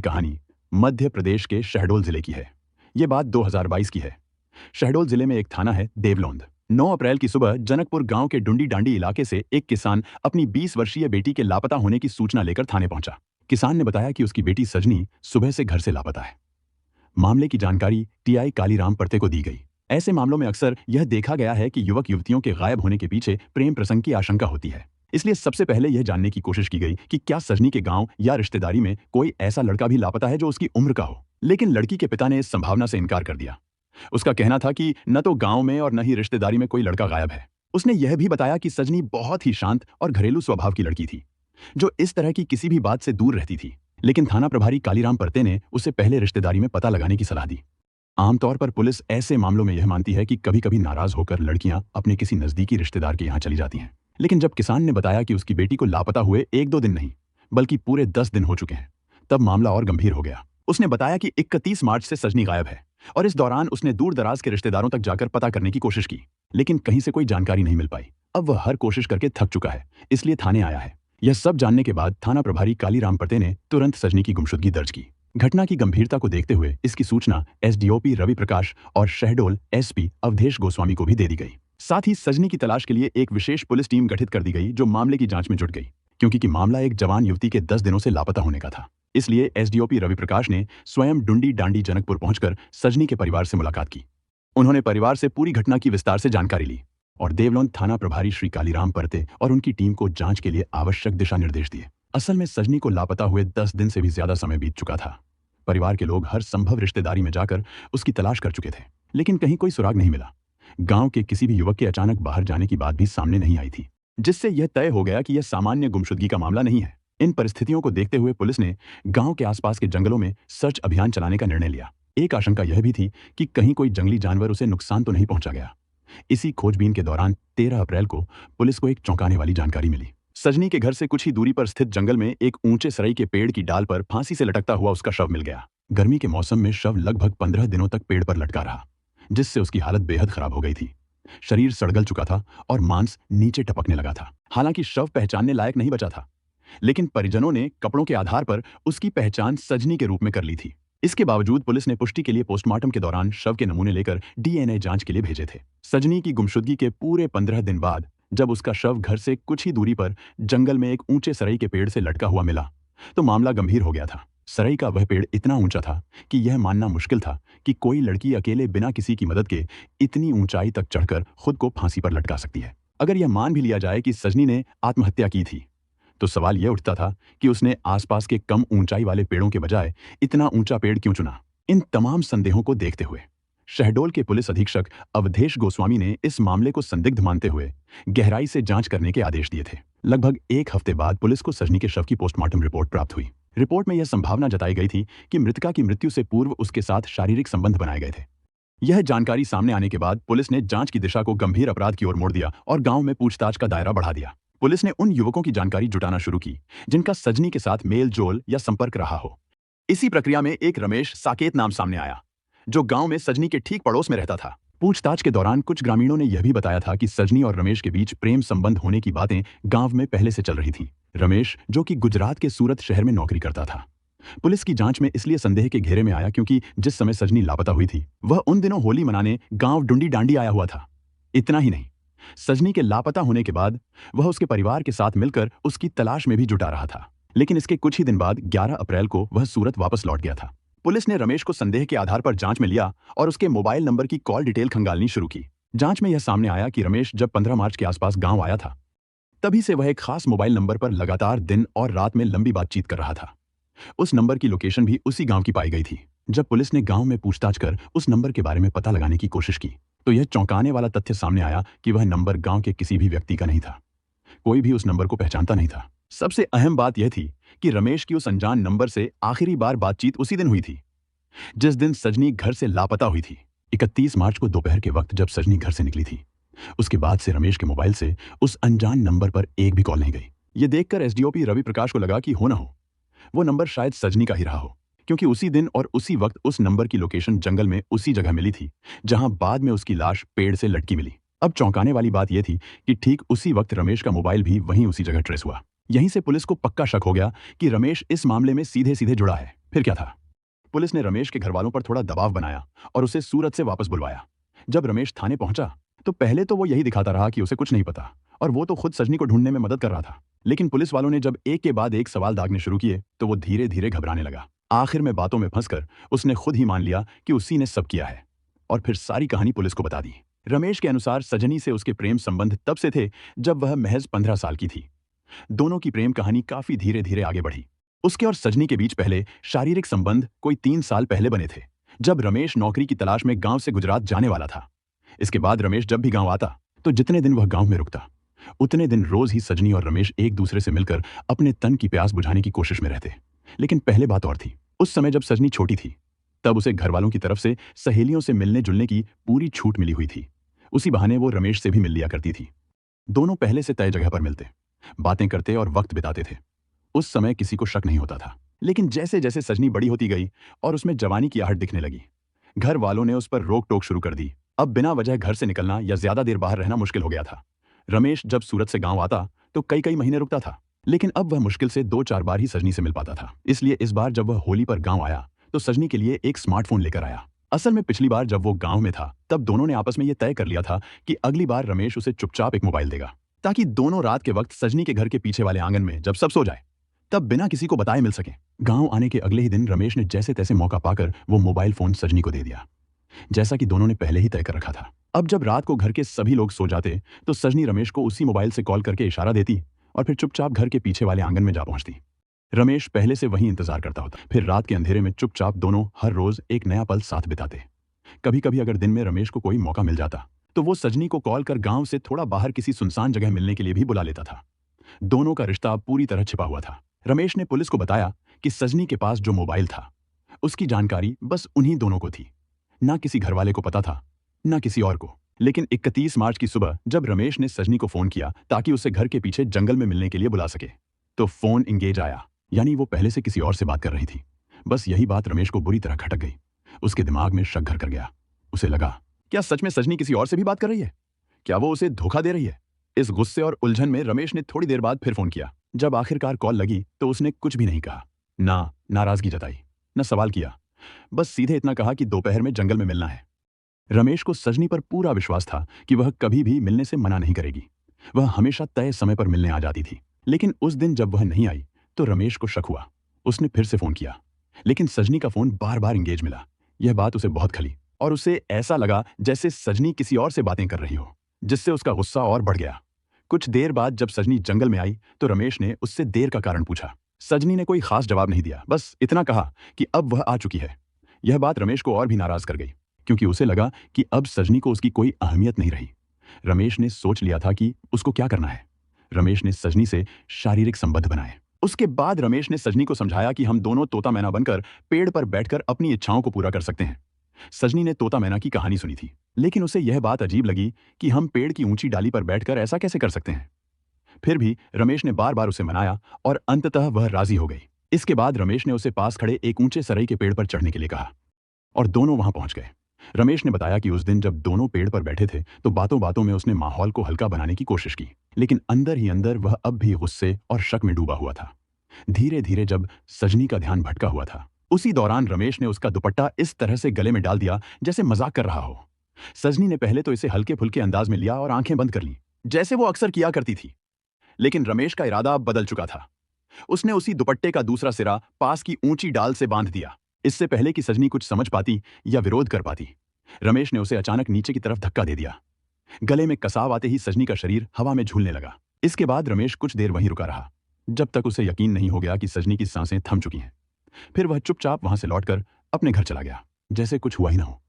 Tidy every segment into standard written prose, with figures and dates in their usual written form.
कहानी मध्य प्रदेश के शहडोल जिले की है। ये बात 2022 की है। शहडोल जिले में एक थाना है देवलोंद। 9 अप्रैल की सुबह जनकपुर गांव के डुंडी डांडी इलाके से एक किसान अपनी 20 वर्षीय बेटी के लापता होने की सूचना लेकर थाने पहुंचा। किसान ने बताया कि उसकी बेटी सजनी सुबह से घर से लापता है। मामले की जानकारी टीआई कालीराम परते को दी गई। ऐसे मामलों में अक्सर यह देखा गया है कि युवक युवतियों के गायब होने के पीछे प्रेम प्रसंग की आशंका होती है। इसलिए सबसे पहले यह जानने की कोशिश की गई कि क्या सजनी के गांव या रिश्तेदारी में कोई ऐसा लड़का भी लापता है जो उसकी उम्र का हो। लेकिन लड़की के पिता ने इस संभावना से इनकार कर दिया। उसका कहना था कि न तो गांव में और न ही रिश्तेदारी में कोई लड़का गायब है। उसने यह भी बताया कि सजनी बहुत ही शांत और घरेलू स्वभाव की लड़की थी, जो इस तरह की किसी भी बात से दूर रहती थी। लेकिन थाना प्रभारी कालीराम परते ने उसे पहले रिश्तेदारी में पता लगाने की सलाह दी। आमतौर पर पुलिस ऐसे मामलों में यह मानती है कि कभी कभी नाराज होकर लड़कियां अपने किसी नजदीकी रिश्तेदार के यहां चली जाती हैं। लेकिन जब किसान ने बताया कि उसकी बेटी को लापता हुए 1-2 दिन नहीं बल्कि पूरे 10 दिन हो चुके हैं, तब मामला और गंभीर हो गया। उसने बताया कि 31 मार्च से सजनी गायब है और इस दौरान उसने दूर दराज के रिश्तेदारों तक जाकर पता करने की कोशिश की, लेकिन कहीं से कोई जानकारी नहीं मिल पाई। अब वह हर कोशिश करके थक चुका है, इसलिए थाने आया है। यह सब जानने के बाद थाना प्रभारी कालीराम परते ने तुरंत सजनी की गुमशुदगी दर्ज की। घटना की गंभीरता को देखते हुए इसकी सूचना एसडीओपी रवि प्रकाश और शहडोल एसपी अवधेश गोस्वामी को भी दे दी गई। साथ ही सजनी की तलाश के लिए एक विशेष पुलिस टीम गठित कर दी गई, जो मामले की जांच में जुट गई। क्योंकि मामला एक जवान युवती के 10 दिनों से लापता होने का था, इसलिए एसडीओपी रवि प्रकाश ने स्वयं डुंडी डांडी जनकपुर पहुंचकर सजनी के परिवार से मुलाकात की। उन्होंने परिवार से पूरी घटना की विस्तार से जानकारी ली और देवलोंद थाना प्रभारी श्री कालीराम परते और उनकी टीम को जांच के लिए आवश्यक दिशा निर्देश दिए। असल में सजनी को लापता हुए 10 दिन से भी ज्यादा समय बीत चुका था। परिवार के लोग हर संभव रिश्तेदारी में जाकर उसकी तलाश कर चुके थे, लेकिन कहीं कोई सुराग नहीं मिला। गांव के किसी भी युवक के अचानक बाहर जाने की बात भी सामने नहीं आई थी, जिससे यह तय हो गया कि यह सामान्य गुमशुदगी का मामला नहीं है। इन परिस्थितियों को देखते हुए पुलिस ने गांव के आसपास के जंगलों में सर्च अभियान चलाने का निर्णय लिया। एक आशंका यह भी थी कि कहीं कोई जंगली जानवर उसे नुकसान तो नहीं पहुंचा गया। इसी खोजबीन के दौरान 13 अप्रैल को पुलिस को एक चौंकाने वाली जानकारी मिली। सजनी के घर से कुछ ही दूरी पर स्थित जंगल में एक ऊंचे सरई के पेड़ की डाल पर फांसी से लटकता हुआ उसका शव मिल गया। गर्मी के मौसम में शव लगभग 15 दिनों तक पेड़ पर लटका रहा, जिससे उसकी हालत बेहद खराब हो गई थी। शरीर सड़गल चुका था और मांस नीचे टपकने लगा था। हालांकि शव पहचानने लायक नहीं बचा था, लेकिन परिजनों ने कपड़ों के आधार पर उसकी पहचान सजनी के रूप में कर ली थी। इसके बावजूद पुलिस ने पुष्टि के लिए पोस्टमार्टम के दौरान शव के नमूने लेकर डीएनए जांच के लिए भेजे थे। सजनी की गुमशुदगी के पूरे 15 दिन बाद जब उसका शव घर से कुछ ही दूरी पर जंगल में एक ऊंचे सरई के पेड़ से लटका हुआ मिला, तो मामला गंभीर हो गया था। सरई का वह पेड़ इतना ऊंचा था कि यह मानना मुश्किल था कि कोई लड़की अकेले बिना किसी की मदद के इतनी ऊंचाई तक चढ़कर खुद को फांसी पर लटका सकती है। अगर यह मान भी लिया जाए कि सजनी ने आत्महत्या की थी, तो सवाल यह उठता था कि उसने आसपास के कम ऊंचाई वाले पेड़ों के बजाय इतना ऊंचा पेड़ क्यों चुना। इन तमाम संदेहों को देखते हुए शहडोल के पुलिस अधीक्षक अवधेश गोस्वामी ने इस मामले को संदिग्ध मानते हुए गहराई से जांच करने के आदेश दिए थे। लगभग 1 हफ्ते बाद पुलिस को सजनी के शव की पोस्टमार्टम रिपोर्ट प्राप्त हुई। रिपोर्ट में यह संभावना जताई गई थी कि मृतका की मृत्यु से पूर्व उसके साथ शारीरिक संबंध बनाए गए थे। यह जानकारी सामने आने के बाद पुलिस ने जांच की दिशा को गंभीर अपराध की ओर मोड़ दिया और गांव में पूछताछ का दायरा बढ़ा दिया। पुलिस ने उन युवकों की जानकारी जुटाना शुरू की जिनका सजनी के साथ मेल जोल या संपर्क रहा हो। इसी प्रक्रिया में एक रमेश साकेत नाम सामने आया, जो गांव में सजनी के ठीक पड़ोस में रहता था। पूछताछ के दौरान कुछ ग्रामीणों ने यह भी बताया था कि सजनी और रमेश के बीच प्रेम संबंध होने की बातें गांव में पहले से चल रही थी। रमेश, जो कि गुजरात के सूरत शहर में नौकरी करता था, पुलिस की जांच में इसलिए संदेह के घेरे में आया क्योंकि जिस समय सजनी लापता हुई थी वह उन दिनों होली मनाने गांव डुंडी डांडी आया हुआ था। इतना ही नहीं, सजनी के लापता होने के बाद वह उसके परिवार के साथ मिलकर उसकी तलाश में भी जुटा रहा था। लेकिन इसके कुछ ही दिन बाद 11 अप्रैल को वह सूरत वापस लौट गया था। पुलिस ने रमेश को संदेह के आधार पर जांच में लिया और उसके मोबाइल नंबर की कॉल डिटेल खंगालनी शुरू की। जांच में यह सामने आया कि रमेश जब 15 मार्च के आसपास गांव आया था, तभी से वह एक खास मोबाइल नंबर पर लगातार दिन और रात में लंबी बातचीत कर रहा था। उस नंबर की लोकेशन भी उसी गांव की पाई गई थी। जब पुलिस ने गांव में पूछताछ कर उस नंबर के बारे में पता लगाने की कोशिश की, तो यह चौंकाने वाला तथ्य सामने आया कि वह नंबर गांव के किसी भी व्यक्ति का नहीं था। कोई भी उस नंबर को पहचानता नहीं था। सबसे अहम बात यह थी कि रमेश की उस अनजान नंबर से आखिरी बार बातचीत उसी दिन हुई थी जिस दिन सजनी घर से लापता हुई थी। 31 मार्च को दोपहर के वक्त जब सजनी घर से निकली थी, उसके बाद से रमेश के मोबाइल से उस अनजान नंबर पर एक भी कॉल नहीं गई। यह देखकर एसडीओपी रवि प्रकाश को लगा कि हो ना हो वो नंबर शायद सजनी का ही रहा हो, क्योंकि उसी दिन और उसी वक्त उस नंबर की लोकेशन जंगल में उसी जगह मिली थी जहां बाद में उसकी लाश पेड़ से लटकी मिली। अब चौंकाने वाली बात यह थी कि ठीक उसी वक्त रमेश का मोबाइल भी वहीं उसी जगह ट्रेस हुआ। यहीं से पुलिस को पक्का शक हो गया कि रमेश इस मामले में सीधे सीधे जुड़ा है। फिर क्या था? पुलिस ने रमेश के घरवालों पर थोड़ा दबाव बनाया और उसे सूरत से वापस बुलवाया। जब रमेश थाने पहुंचा तो पहले तो वो यही दिखाता रहा कि उसे कुछ नहीं पता और वो तो खुद सजनी को ढूंढने में मदद कर रहा था। लेकिन पुलिस वालों ने जब एक के बाद एक सवाल दागने शुरू किए तो वो धीरे धीरे घबराने लगा। आखिर में बातों में फंसकर उसने खुद ही मान लिया कि उसी ने सब किया है और फिर सारी कहानी पुलिस को बता दी। रमेश के अनुसार सजनी से उसके प्रेम संबंध तब से थे जब वह महज 15 साल की थी। दोनों की प्रेम कहानी काफी धीरे धीरे आगे बढ़ी। उसके और सजनी के बीच पहले शारीरिक संबंध कोई 3 साल पहले बने थे, जब रमेश नौकरी की तलाश में गांव से गुजरात जाने वाला था। इसके बाद रमेश जब भी गांव आता तो जितने दिन वह गांव में रुकता उतने दिन रोज ही सजनी और रमेश एक दूसरे से मिलकर अपने तन की प्यास बुझाने की कोशिश में रहते। लेकिन पहले बात और थी। उस समय जब सजनी छोटी थी तब उसे घरवालों की तरफ से सहेलियों से मिलने जुलने की पूरी छूट मिली हुई थी। उसी बहाने वो रमेश से भी मिल लिया करती थी। दोनों पहले से तय जगह पर मिलते, बातें करते और वक्त बिताते थे। उस समय किसी को शक नहीं होता था। लेकिन जैसे जैसे सजनी बड़ी होती गई और उसमें जवानी की आहट दिखने लगी, घर वालों ने उस पर रोक टोक शुरू कर दी। अब बिना वजह घर से निकलना या ज्यादा देर बाहर रहना मुश्किल हो गया था। रमेश जब सूरत से गांव आता तो कई कई महीने रुकता था, लेकिन अब वह मुश्किल से 2-4 बार ही सजनी से मिल पाता था। इसलिए इस बार जब वह होली पर गांव आया तो सजनी के लिए एक स्मार्टफोन लेकर आया। असल में पिछली बार जब वो गांव में था तब दोनों ने आपस में यह तय कर लिया था कि अगली बार रमेश उसे चुपचाप एक मोबाइल देगा, ताकि दोनों रात के वक्त सजनी के घर के पीछे वाले आंगन में जब सब सो जाए तब बिना किसी को बताए मिल सके। गांव आने के अगले ही दिन रमेश ने जैसे तैसे मौका पाकर वो मोबाइल फोन सजनी को दे दिया, जैसा कि दोनों ने पहले ही तय कर रखा था। अब जब रात को घर के सभी लोग सो जाते तो सजनी रमेश को उसी मोबाइल से कॉल करके इशारा देती और फिर चुपचाप घर के पीछे वाले आंगन में जा पहुंचती। रमेश पहले से वहीं इंतजार करता होता। फिर रात के अंधेरे में चुपचाप दोनों हर रोज एक नया पल साथ बिताते। कभी कभी अगर दिन में रमेश को कोई मौका मिल जाता तो वो सजनी को कॉल कर गांव से थोड़ा बाहर किसी सुनसान जगह मिलने के लिए भी बुला लेता था। दोनों का रिश्ता पूरी तरह छिपा हुआ था। रमेश ने पुलिस को बताया कि सजनी के पास जो मोबाइल था उसकी जानकारी बस उन्हीं दोनों को थी, ना किसी घरवाले को पता था ना किसी और को। लेकिन 31 मार्च की सुबह जब रमेश ने सजनी को फोन किया ताकि उसे घर के पीछे जंगल में मिलने के लिए बुला सके तो फोन इंगेज आया, यानी वो पहले से किसी और से बात कर रही थी। बस यही बात रमेश को बुरी तरह खटक गई। उसके दिमाग में शक घर कर गया। उसे लगा, क्या सच में सजनी किसी और से भी बात कर रही है? क्या वो उसे धोखा दे रही है? इस गुस्से और उलझन में रमेश ने थोड़ी देर बाद फिर फोन किया। जब आखिरकार कॉल लगी तो उसने कुछ भी नहीं कहा, ना नाराजगी जताई न सवाल किया, बस सीधे इतना कहा कि दोपहर में जंगल में मिलना है। रमेश को सजनी पर पूरा विश्वास था कि वह कभी भी मिलने से मना नहीं करेगी। वह हमेशा तय समय पर मिलने आ जाती थी। लेकिन उस दिन जब वह नहीं आई तो रमेश को शक हुआ। उसने फिर से फोन किया, लेकिन सजनी का फोन बार बार इंगेज मिला। यह बात उसे बहुत खली और उसे ऐसा लगा जैसे सजनी किसी और से बातें कर रही हो, जिससे उसका गुस्सा और बढ़ गया। कुछ देर बाद जब सजनी जंगल में आई तो रमेश ने उससे देर का कारण पूछा। सजनी ने कोई खास जवाब नहीं दिया, बस इतना कहा कि अब वह आ चुकी है। यह बात रमेश को और भी नाराज कर गई, क्योंकि उसे लगा कि अब सजनी को उसकी कोई अहमियत नहीं रही। रमेश ने सोच लिया था कि उसको क्या करना है। रमेश ने सजनी से शारीरिक संबंध बनाए। उसके बाद रमेश ने सजनी को समझाया कि हम दोनों तोता मैना बनकर पेड़ पर बैठकर अपनी इच्छाओं को पूरा कर सकते हैं। सजनी ने तोता मैना की कहानी सुनी थी, लेकिन उसे यह बात अजीब लगी कि हम पेड़ की ऊंची डाली पर बैठकर ऐसा कैसे कर सकते हैं। फिर भी रमेश ने बार बार उसे मनाया और अंततः वह राजी हो गई। इसके बाद रमेश ने उसे पास खड़े एक ऊंचे सरई के पेड़ पर चढ़ने के लिए कहा और दोनों वहां पहुंच गए। रमेश ने बताया कि उस दिन जब दोनों पेड़ पर बैठे थे तो बातों बातों में उसने माहौल को हल्का बनाने की कोशिश की, लेकिन अंदर ही अंदर वह अब भी गुस्से और शक में डूबा हुआ था। धीरे धीरे जब सजनी का ध्यान भटका हुआ था, उसी दौरान रमेश ने उसका दुपट्टा इस तरह से गले में डाल दिया जैसे मजाक कर रहा हो। सजनी ने पहले तो इसे हल्के फुल्के अंदाज में लिया और आंखें बंद कर ली, जैसे वो अक्सर किया करती थी। लेकिन रमेश का इरादा अब बदल चुका था। उसने उसी दुपट्टे का दूसरा सिरा पास की ऊंची डाल से बांध दिया, इससे पहले कि सजनी कुछ समझ पाती या विरोध कर पाती। रमेश ने उसे अचानक नीचे की तरफ धक्का दे दिया। गले में कसाव आते ही सजनी का शरीर हवा में झूलने लगा। इसके बाद रमेश कुछ देर वहीं रुका रहा, जब तक उसे यकीन नहीं हो गया कि सजनी की सांसें थम चुकी हैं। फिर वह चुपचाप वहां से लौटकर अपने घर चला गया, जैसे कुछ हुआ ही ना हो।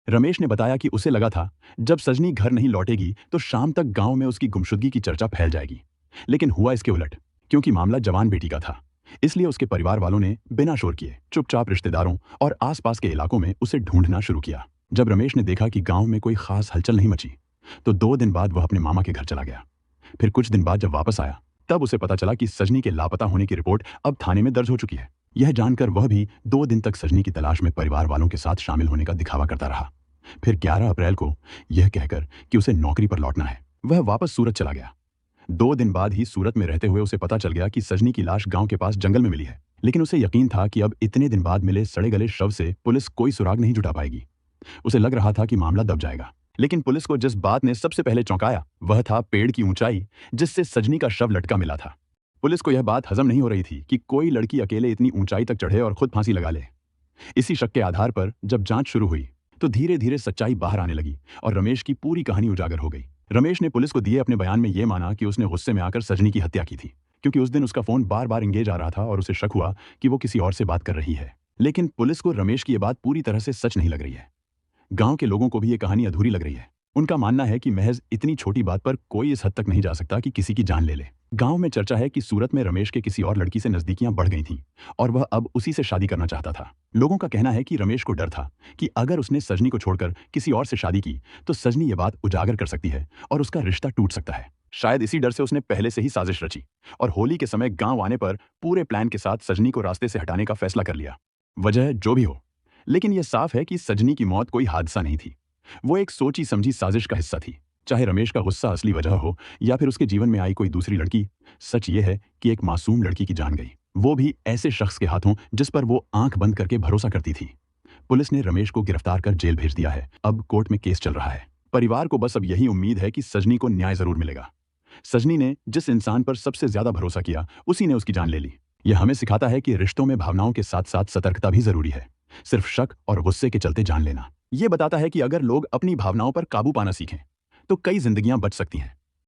रमेश ने बताया कि उसे लगा था जब सजनी घर नहीं लौटेगी तो शाम तक गांव में उसकी गुमशुदगी की चर्चा फैल जाएगी, लेकिन हुआ इसके उलट। क्योंकि मामला जवान बेटी का था, इसलिए उसके परिवार वालों ने बिना शोर किए चुपचाप रिश्तेदारों और आसपास के इलाकों में उसे ढूंढना शुरू किया। जब रमेश ने देखा कि गांव में कोई खास हलचल नहीं मची तो 2 दिन बाद वह अपने मामा के घर चला गया। फिर कुछ दिन बाद जब वापस आया तब उसे पता चला कि सजनी के लापता होने की रिपोर्ट अब थाने में दर्ज हो चुकी है। यह जानकर वह भी 2 दिन तक सजनी की तलाश में परिवार वालों के साथ शामिल होने का दिखावा करता रहा। फिर 11 अप्रैल को यह कहकर कि उसे नौकरी पर लौटना है, वह वापस सूरत चला गया। 2 दिन बाद ही सूरत में रहते हुए उसे पता चल गया कि सजनी की लाश गांव के पास जंगल में मिली है। लेकिन उसे यकीन था कि अब इतने दिन बाद मिले सड़े गले शव से पुलिस कोई सुराग नहीं जुटा पाएगी। उसे लग रहा था कि मामला दब जाएगा। लेकिन पुलिस को जिस बात ने सबसे पहले चौंकाया वह था पेड़ की ऊंचाई जिससे सजनी का शव लटका मिला था। पुलिस को यह बात हजम नहीं हो रही थी कि कोई लड़की अकेले इतनी ऊंचाई तक चढ़े और खुद फांसी लगा ले। इसी शक के आधार पर जब जांच शुरू हुई तो धीरे धीरे सच्चाई बाहर आने लगी और रमेश की पूरी कहानी उजागर हो गई। रमेश ने पुलिस को दिए अपने बयान में यह माना कि उसने गुस्से में आकर सजनी की हत्या की थी, क्योंकि उस दिन उसका फोन बार बार इंगेज आ रहा था और उसे शक हुआ कि वो किसी और से बात कर रही है। लेकिन पुलिस को रमेश की यह बात पूरी तरह से सच नहीं लग रही है। गांव के लोगों को भी ये कहानी अधूरी लग रही है। उनका मानना है कि महज इतनी छोटी बात पर कोई इस हद तक नहीं जा सकता कि किसी की जान ले ले। गांव में चर्चा है कि सूरत में रमेश के किसी और लड़की से नजदीकियां बढ़ गई थीं और वह अब उसी से शादी करना चाहता था। लोगों का कहना है कि रमेश को डर था कि अगर उसने सजनी को छोड़कर किसी और से शादी की तो सजनी ये बात उजागर कर सकती है और उसका रिश्ता टूट सकता है। शायद इसी डर से उसने पहले से ही साजिश रची और होली के समय गांव आने पर पूरे प्लान के साथ सजनी को रास्ते से हटाने का फैसला कर लिया। वजह जो भी हो, लेकिन यह साफ है कि सजनी की मौत कोई हादसा नहीं थी। वो एक सोची समझी साजिश का हिस्सा थी। चाहे रमेश का गुस्सा असली वजह हो या फिर उसके जीवन में आई कोई दूसरी लड़की, सच ये है कि एक मासूम लड़की की जान गई, वो भी ऐसे शख्स के हाथों जिस पर वो आंख बंद करके भरोसा करती थी। पुलिस ने रमेश को गिरफ्तार कर जेल भेज दिया है। अब कोर्ट में केस चल रहा है। परिवार को बस अब यही उम्मीद है कि सजनी को न्याय जरूर मिलेगा। सजनी ने जिस इंसान पर सबसे ज्यादा भरोसा किया उसी ने उसकी जान ले ली। यह हमें सिखाता है कि रिश्तों में भावनाओं के साथ साथ सतर्कता भी जरूरी है। सिर्फ शक और गुस्से के चलते जान लेना, यह बताता है कि अगर लोग अपनी भावनाओं पर काबू पाना सीखें तो कई जिंदगियां बच सकती हैं।